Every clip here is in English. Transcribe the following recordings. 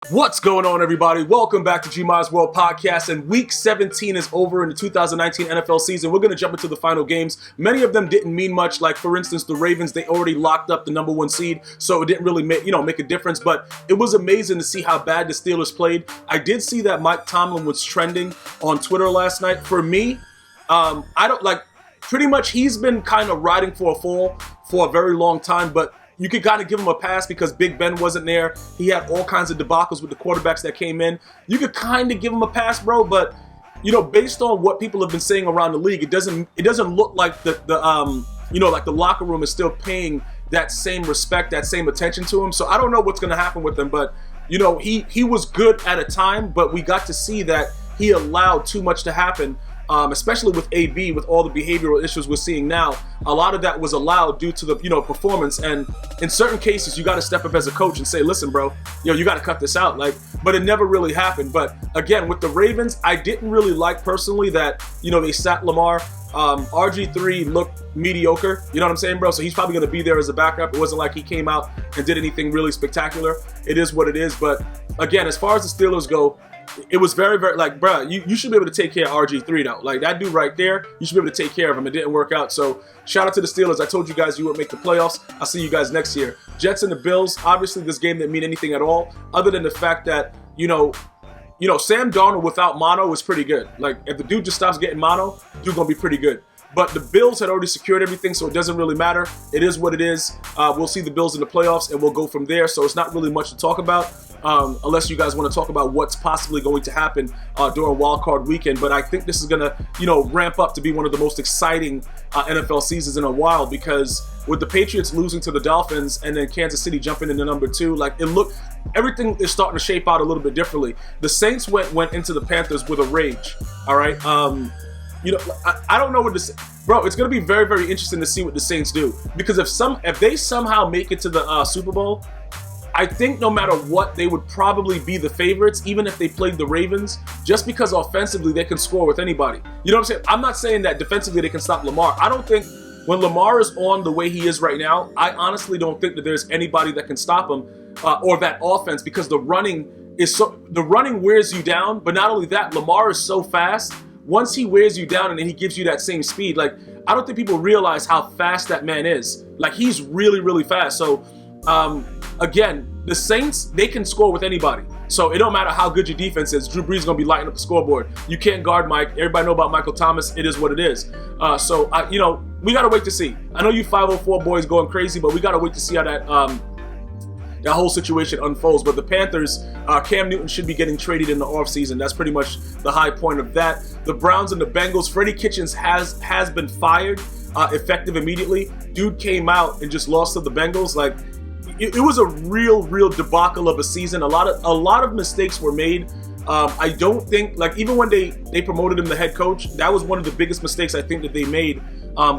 What's going on, everybody? Welcome back to GmiasWorld Podcast, and Week 17 is over in the 2019 NFL season. We're going to jump into the final games. Many of them didn't mean much, like, for instance, the Ravens, they already locked up the number one seed, so it didn't really make a difference, but it was amazing to see how bad the Steelers played. I did see that Mike Tomlin was trending on Twitter last night. For me, pretty much he's been kind of riding for a fall for a very long time, but you could kind of give him a pass because Big Ben wasn't there. He had all kinds of debacles with the quarterbacks that came in. You could kind of give him a pass, bro, but based on what people have been saying around the league, it doesn't look like the locker room is still paying that same respect, that same attention to him. So I don't know what's going to happen with him, but he was good at a time, but we got to see that he allowed too much to happen. Especially with AB, with all the behavioral issues we're seeing now, a lot of that was allowed due to the performance. And in certain cases, you got to step up as a coach and say, listen, bro, you got to cut this out. But it never really happened. But again, with the Ravens, I didn't really like personally that they sat Lamar. RG3 looked mediocre. You know what I'm saying, bro? So he's probably going to be there as a backup. It wasn't like he came out and did anything really spectacular. It is what it is. But again, as far as the Steelers go, it was very, very, bro, you should be able to take care of RG3 though. That dude right there, you should be able to take care of him. It didn't work out. So shout out to the Steelers. I told you guys you would make the playoffs. I'll see you guys next year. Jets and the Bills, obviously this game didn't mean anything at all, other than the fact that, Sam Darnold without mono was pretty good. If the dude just stops getting mono, dude's going to be pretty good. But the Bills had already secured everything, so it doesn't really matter. It is what it is. We'll see the Bills in the playoffs, and we'll go from there. So it's not really much to talk about, unless you guys want to talk about what's possibly going to happen during Wildcard Weekend. But I think this is going to, ramp up to be one of the most exciting NFL seasons in a while, because with the Patriots losing to the Dolphins and then Kansas City jumping into number 2, everything is starting to shape out a little bit differently. The Saints went into the Panthers with a rage. All right. I don't know what to say. Bro, it's going to be very, very interesting to see what the Saints do. Because if they somehow make it to the Super Bowl, I think no matter what, they would probably be the favorites, even if they played the Ravens, just because offensively they can score with anybody. You know what I'm saying? I'm not saying that defensively they can stop Lamar. I don't think when Lamar is on the way he is right now, I honestly don't think that there's anybody that can stop him or that offense, because the running wears you down. But not only that, Lamar is so fast. Once he wears you down and then he gives you that same speed, I don't think people realize how fast that man is. He's really, really fast. So, again, the Saints, they can score with anybody. So it don't matter how good your defense is. Drew Brees is going to be lighting up the scoreboard. You can't guard Mike. Everybody know about Michael Thomas. It is what it is. We got to wait to see. I know you 504 boys going crazy, but we got to wait to see how that whole situation unfolds. But the Panthers, Cam Newton should be getting traded in the offseason. That's pretty much the high point of that. The Browns and the Bengals, Freddie Kitchens has been fired, effective immediately. Dude came out and just lost to the Bengals. It was a real debacle of a season. A lot of mistakes were made. I don't think, even when they promoted him the head coach, that was one of the biggest mistakes I think that they made,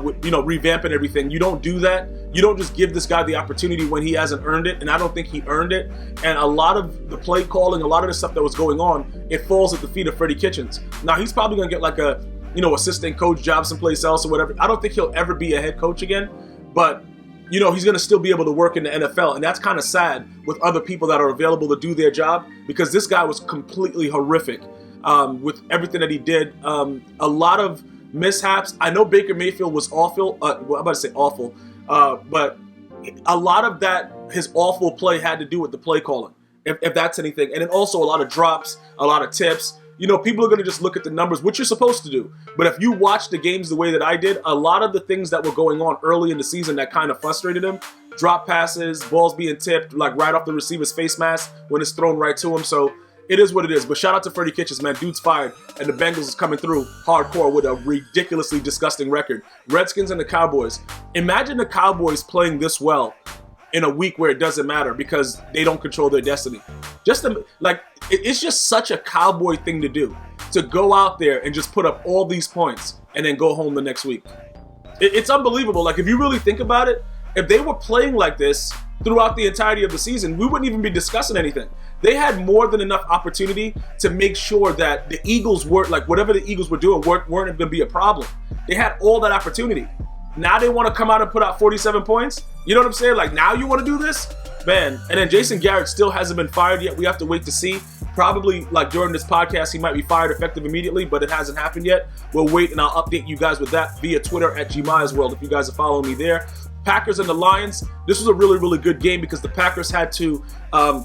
with revamping everything. You don't do that. You don't just give this guy the opportunity when he hasn't earned it, and I don't think he earned it. And a lot of the play calling, a lot of the stuff that was going on, it falls at the feet of Freddie Kitchens. Now, he's probably going to get a assistant coach job someplace else or whatever. I don't think he'll ever be a head coach again, but he's going to still be able to work in the NFL. And that's kind of sad with other people that are available to do their job, because this guy was completely horrific with everything that he did. A lot of mishaps. I know Baker Mayfield was awful. I'm about to say awful. But a lot of that, his awful play had to do with the play calling, if that's anything. And then also a lot of drops, a lot of tips. People are going to just look at the numbers, which you're supposed to do. But if you watch the games the way that I did, a lot of the things that were going on early in the season that kind of frustrated him, drop passes, balls being tipped, right off the receiver's face mask when it's thrown right to him. So it is what it is. But shout out to Freddie Kitchens, man. Dude's fired. And the Bengals is coming through hardcore with a ridiculously disgusting record. Redskins and the Cowboys. Imagine the Cowboys playing this well in a week where it doesn't matter because they don't control their destiny. It's just such a Cowboy thing to do, to go out there and just put up all these points and then go home the next week. It's unbelievable. If you really think about it, if they were playing like this throughout the entirety of the season, we wouldn't even be discussing anything. They had more than enough opportunity to make sure that the Eagles weren't, whatever the Eagles were doing weren't going to be a problem. They had all that opportunity. Now they want to come out and put out 47 points? You know what I'm saying? Now you want to do this? man. And then Jason Garrett still hasn't been fired yet. We have to wait to see. Probably like during this podcast, he might be fired effective immediately, but it hasn't happened yet. We'll wait, and I'll update you guys with that via Twitter at GmiasWorld if you guys are following me there. Packers and the Lions. This was a really, really good game because the Packers had to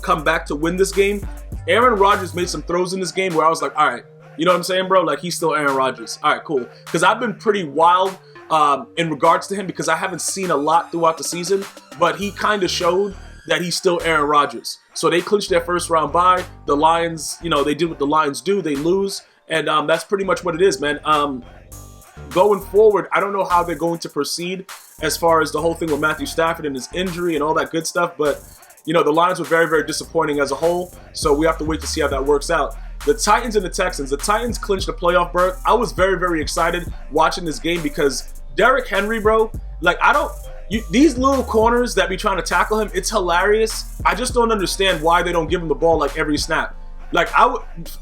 come back to win this game. Aaron Rodgers made some throws in this game where I was like, all right, you know what I'm saying, bro? Like, he's still Aaron Rodgers. All right, cool. Because I've been pretty wild in regards to him because I haven't seen a lot throughout the season, but he kind of showed that he's still Aaron Rodgers. So they clinched their first round bye. The Lions, you know, they did what the Lions do. They lose. And that's pretty much what it is, man. Going forward, I don't know how they're going to proceed as far as the whole thing with Matthew Stafford and his injury and all that good stuff. But, you know, the Lions were very, very disappointing as a whole. So we have to wait to see how that works out. The Titans and the Texans. The Titans clinched a playoff berth. I was very, very excited watching this game because Derrick Henry, bro, like, these little corners that be trying to tackle him, it's hilarious. I just don't understand why they don't give him the ball like every snap. Like,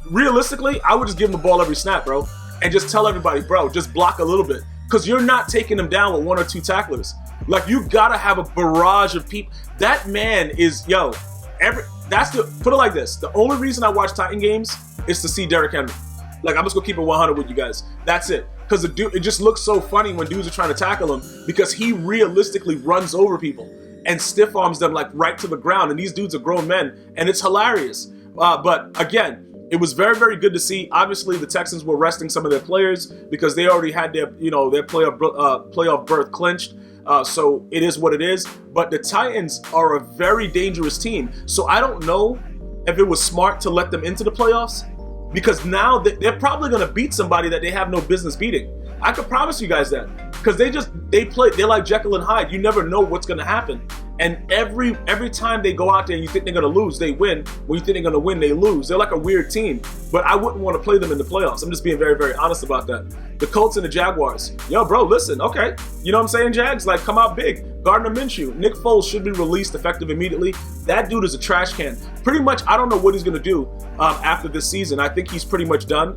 realistically, I would just give him the ball every snap, bro, and just tell everybody, bro, just block a little bit, because you're not taking him down with one or two tacklers. Like, you gotta have a barrage of people. That man is, put it like this. The only reason I watch Titan games is to see Derrick Henry. Like, I'm just gonna keep it 100 with you guys. That's it. Because the dude, it just looks so funny when dudes are trying to tackle him because he realistically runs over people and stiff arms them like right to the ground. And these dudes are grown men, and it's hilarious. But again, it was very, very good to see. Obviously, the Texans were resting some of their players because they already had their playoff berth clinched. So it is what it is. But the Titans are a very dangerous team. So I don't know if it was smart to let them into the playoffs, because now they're probably going to beat somebody that they have no business beating. I can promise you guys that, because they're like Jekyll and Hyde. You never know what's going to happen. And every time they go out there and you think they're going to lose, they win. When you think they're going to win, they lose. They're like a weird team. But I wouldn't want to play them in the playoffs. I'm just being very, very honest about that. The Colts and the Jaguars. Yo, bro, listen, okay. You know what I'm saying, Jags? Like, come out big. Gardner Minshew. Nick Foles should be released effective immediately. That dude is a trash can. Pretty much, I don't know what he's going to do after this season. I think he's pretty much done.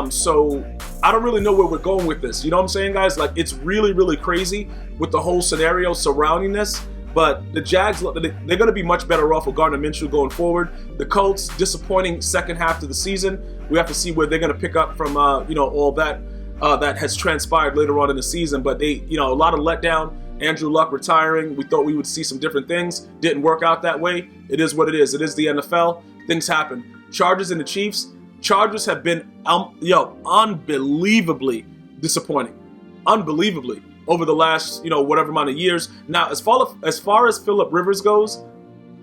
So I don't really know where we're going with this. You know what I'm saying, guys? Like, it's really, really crazy with the whole scenario surrounding this. But the Jags, they're going to be much better off with Gardner Minshew going forward. The Colts, disappointing second half to the season. We have to see where they're going to pick up from, all that that has transpired later on in the season. But they, a lot of letdown. Andrew Luck retiring. We thought we would see some different things. Didn't work out that way. It is what it is. It is the NFL. Things happen. Chargers and the Chiefs. Chargers have been, unbelievably disappointing. Unbelievably. Over the last, whatever amount of years. Now, as far as Phillip Rivers goes,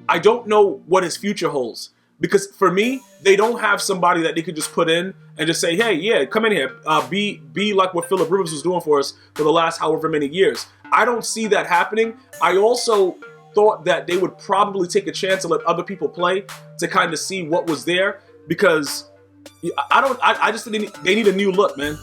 I don't know what his future holds. Because for me, they don't have somebody that they could just put in and just say, hey, yeah, come in here. Be like what Phillip Rivers was doing for us for the last however many years. I don't see that happening. I also thought that they would probably take a chance to let other people play to kind of see what was there. Because I just think they need a new look, man.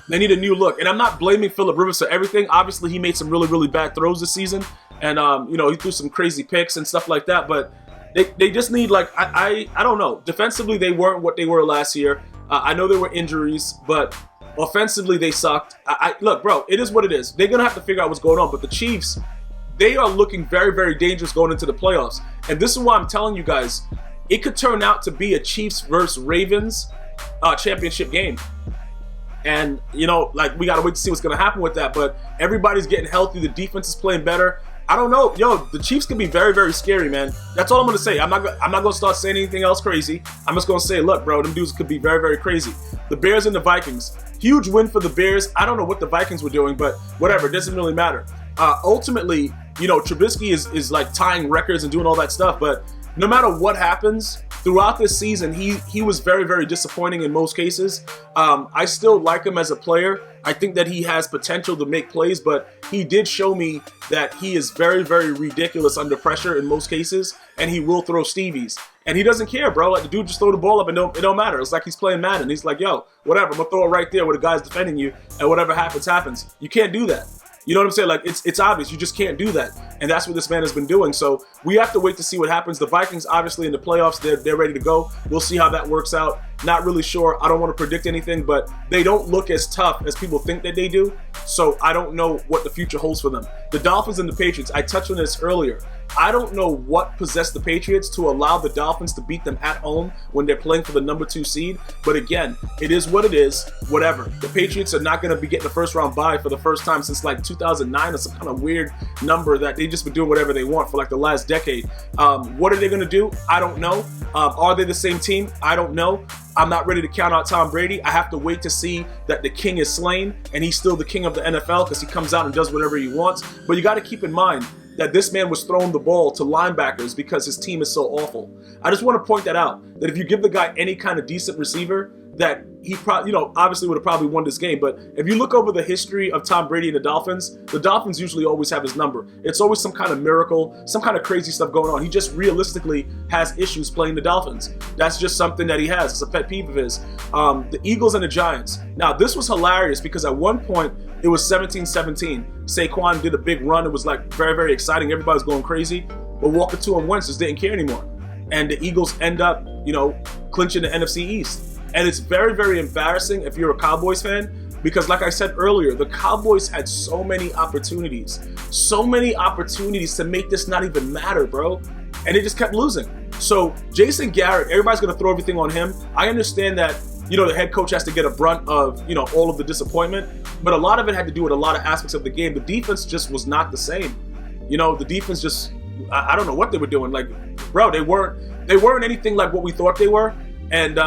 They need a new look. And I'm not blaming Phillip Rivers for everything. Obviously, he made some really, really bad throws this season. And, he threw some crazy picks and stuff like that. But they just need, I don't know. Defensively, they weren't what they were last year. I know there were injuries, but offensively, they sucked. Look, bro, it is what it is. They're going to have to figure out what's going on. But the Chiefs, they are looking very, very dangerous going into the playoffs. And this is why I'm telling you guys, it could turn out to be a Chiefs versus Ravens championship game. And, we got to wait to see what's going to happen with that. But everybody's getting healthy. The defense is playing better. I don't know. The Chiefs can be very, very scary, man. That's all I'm going to say. I'm not going to start saying anything else crazy. I'm just going to say, look, bro, them dudes could be very, very crazy. The Bears and the Vikings. Huge win for the Bears. I don't know what the Vikings were doing, but whatever. It doesn't really matter. Ultimately, Trubisky is like tying records and doing all that stuff. But no matter what happens, throughout this season, he was very, very disappointing in most cases. I still like him as a player. I think that he has potential to make plays, but he did show me that he is very, very ridiculous under pressure in most cases, and he will throw Stevies. And he doesn't care, bro. Like, the dude just throw the ball up and it don't matter. It's like he's playing Madden. He's like, yo, whatever, I'm going to throw it right there where the guy's defending you, and whatever happens, happens. You can't do that. You know what I'm saying? Like, it's obvious. You just can't do that. And that's what this man has been doing. So we have to wait to see what happens. The Vikings, obviously, in the playoffs, they're ready to go. We'll see how that works out. Not really sure. I don't want to predict anything, but they don't look as tough as people think that they do. So I don't know what the future holds for them. The Dolphins and the Patriots, I touched on this earlier. I don't know what possessed the Patriots to allow the Dolphins to beat them at home when they're playing for the number 2 seed. But again, it is what it is. Whatever. The Patriots are not going to be getting a first-round bye for the first time since like 2009 or some kind of weird number that they just been doing whatever they want for like the last decade. What are they going to do? I don't know. Are they the same team? I don't know. I'm not ready to count out Tom Brady. I have to wait to see that the king is slain and he's still the king of the NFL because he comes out and does whatever he wants. But you got to keep in mind that this man was throwing the ball to linebackers because his team is so awful. I just want to point that out, that if you give the guy any kind of decent receiver, that he probably, obviously would have probably won this game. But if you look over the history of Tom Brady and the Dolphins usually always have his number. It's always some kind of miracle, some kind of crazy stuff going on. He just realistically has issues playing the Dolphins. That's just something that he has. It's a pet peeve of his. The Eagles and the Giants. Now, this was hilarious because at one point, it was 17-17. Saquon did a big run. It was like very, very exciting. Everybody's going crazy. But Walker 2 and Wentz just didn't care anymore. And the Eagles end up, clinching the NFC East. And it's very, very embarrassing if you're a Cowboys fan because, like I said earlier, the Cowboys had so many opportunities to make this not even matter, bro. And they just kept losing. So Jason Garrett, everybody's going to throw everything on him. I understand that, the head coach has to get a brunt of, all of the disappointment. But a lot of it had to do with a lot of aspects of the game. The defense just was not the same. The defense just, I don't know what they were doing. Like, bro, they weren't anything like what we thought they were. And,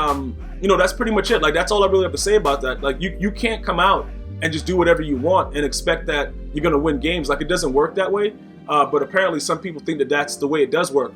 that's pretty much it. Like, that's all I really have to say about that. Like, you can't come out and just do whatever you want and expect that you're going to win games. Like, it doesn't work that way. But apparently some people think that that's the way it does work.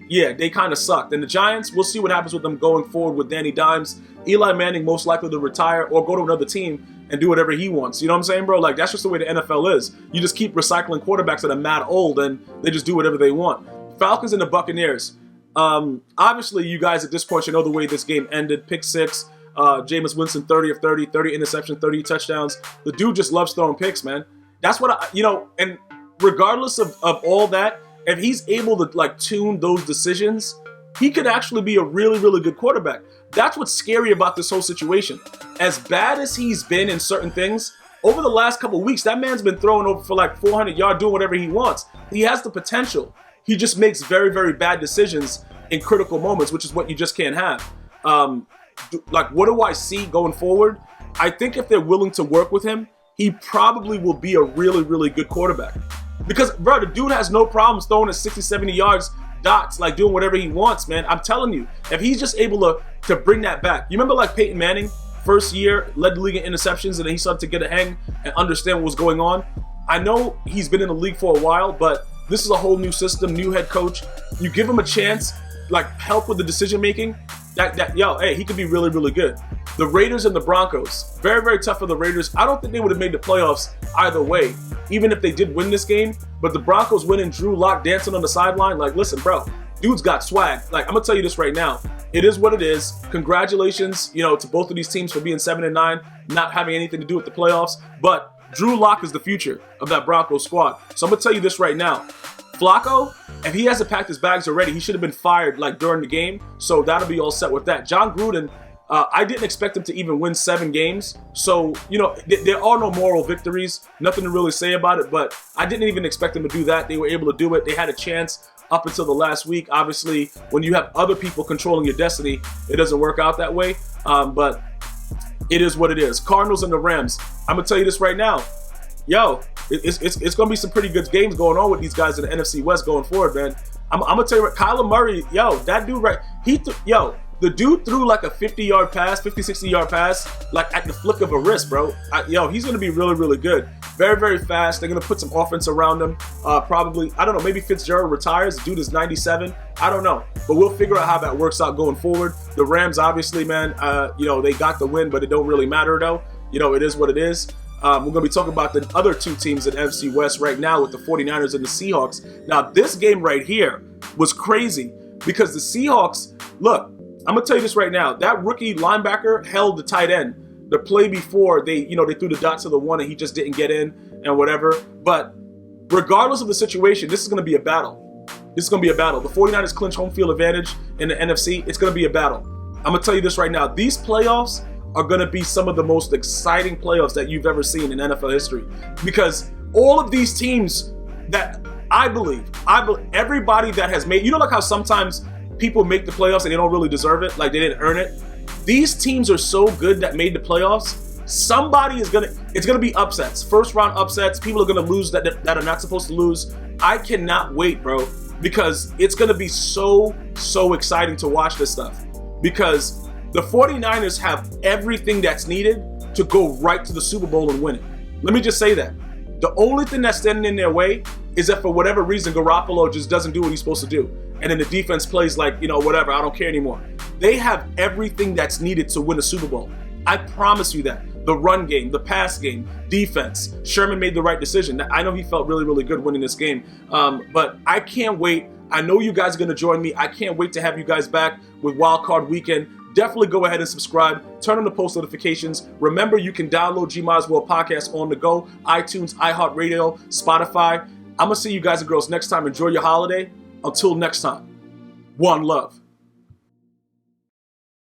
Yeah, they kind of sucked. And the Giants, we'll see what happens with them going forward with Danny Dimes. Eli Manning most likely to retire or go to another team and do whatever he wants. You know what I'm saying, bro? Like, that's just the way the NFL is. You just keep recycling quarterbacks that are mad old and they just do whatever they want. Falcons and the Buccaneers. Obviously, you guys at this point should know the way this game ended. Pick 6, Jameis Winston 30 of 30, 30 interceptions, 30 touchdowns. The dude just loves throwing picks, man. That's what and regardless of all that, if he's able to tune those decisions, he could actually be a really, really good quarterback. That's what's scary about this whole situation. As bad as he's been in certain things, over the last couple of weeks, that man's been throwing over for 400 yards, doing whatever he wants. He has the potential. He just makes very, very bad decisions in critical moments, which is what you just can't have. What do I see going forward? I think if they're willing to work with him, he probably will be a really, really good quarterback. Because, bro, the dude has no problems throwing at 60, 70 yards, dots, doing whatever he wants, man. I'm telling you, if he's just able to bring that back. You remember Peyton Manning, first year, led the league in interceptions, and then he started to get a hang and understand what was going on. I know he's been in the league for a while, but this is a whole new system, new head coach. You give him a chance, help with the decision making. He could be really, really good. The Raiders and the Broncos, very, very tough for the Raiders. I don't think they would have made the playoffs either way, even if they did win this game. But the Broncos winning, Drew Lock dancing on the sideline. Listen, bro, dude's got swag. I'm gonna tell you this right now. It is what it is. Congratulations, to both of these teams for being 7-9, not having anything to do with the playoffs. But Drew Lock is the future of that Broncos squad. So I'm gonna tell you this right now. Flacco, if he hasn't packed his bags already, he should have been fired during the game. So that'll be all set with that. John Gruden, I didn't expect him to even win 7 games. So, there are no moral victories. Nothing to really say about it. But I didn't even expect them to do that. They were able to do it. They had a chance up until the last week. Obviously, when you have other people controlling your destiny, it doesn't work out that way. But it is what it is. Cardinals and the Rams. I'm going to tell you this right now. It's going to be some pretty good games going on with these guys in the NFC West going forward, man. I'm going to tell you, Kyler Murray, that dude, right? The dude threw a 50-yard pass, 50, 60-yard pass, at the flick of a wrist, bro. He's going to be really, really good. Very, very fast. They're going to put some offense around him. Probably, I don't know, maybe Fitzgerald retires. The dude is 97. I don't know. But we'll figure out how that works out going forward. The Rams, obviously, man, they got the win, but it don't really matter, though. It is what it is. We're going to be talking about the other 2 teams in NFC West right now with the 49ers and the Seahawks. Now, this game right here was crazy because the Seahawks, look, I'm going to tell you this right now. That rookie linebacker held the tight end. The play before, they threw the dot to the one and he just didn't get in and whatever. But regardless of the situation, this is going to be a battle. This is going to be a battle. The 49ers clinch home field advantage in the NFC. It's going to be a battle. I'm going to tell you this right now. These playoffs are going to be some of the most exciting playoffs that you've ever seen in NFL history. Because all of these teams that I believe everybody that has made, like how sometimes people make the playoffs and they don't really deserve it, like they didn't earn it. These teams are so good that made the playoffs. Somebody it's gonna be upsets, first round upsets. People are gonna lose that are not supposed to lose. I cannot wait, bro, because it's gonna be so exciting to watch this stuff, because the 49ers have everything that's needed to go right to the Super Bowl and win it. Let me just say that. The only thing that's standing in their way is that for whatever reason, Garoppolo just doesn't do what he's supposed to do. And then the defense plays like, whatever, I don't care anymore. They have everything that's needed to win a Super Bowl. I promise you that. The run game, the pass game, defense. Sherman made the right decision. I know he felt really good winning this game. But I can't wait. I know you guys are going to join me. I can't wait to have you guys back with Wildcard Weekend. Definitely go ahead and subscribe. Turn on the post notifications. Remember, you can download GmiasWorld Podcast on the go. iTunes, iHeartRadio, Spotify. I'm going to see you guys and girls next time. Enjoy your holiday. Until next time, one love.